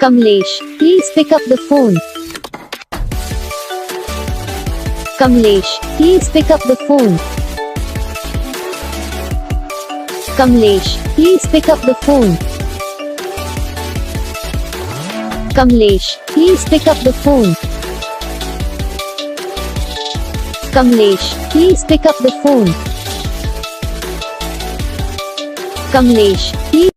Kamlesh, please pick up the phone. Kamlesh, please pick up the phone. Kamlesh, please pick up the phone. Kamlesh, please pick up the phone. Kamlesh, please pick up the phone. Kamlesh, please.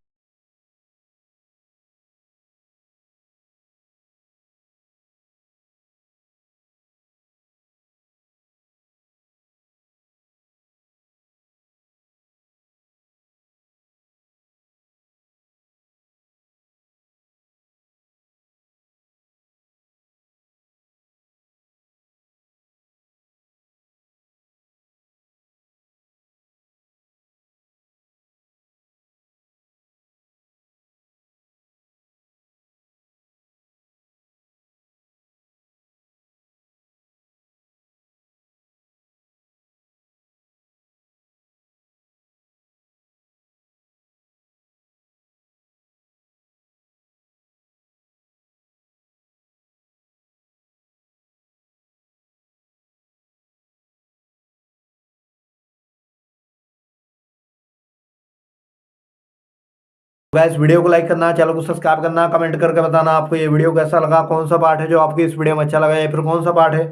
Guys video को like करना, channel को subscribe करना, comment करके बताना आपको ये video कैसा लगा, कौन सा पार्ट है जो आपको इस वीडियो में अच्छा लगा या फिर कौन सा पार्ट है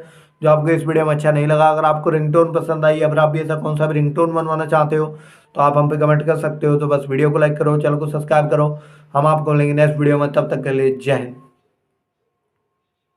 जो आपको इस वीडियो में अच्छा नहीं लगा। अगर आपको रिंगटोन पसंद आई या फिर आप भी ऐसा कौन सा भी रिंगटोन बनवाना चाहते हो तो आप हम पे कमेंट कर सकते हो। तो बस वीडियो को लाइक करो, चैनल को सब्सक्राइब करो। हम आपको मिलेंगे नेक्स्ट वीडियो में, तब तक के लिए जय हिंद।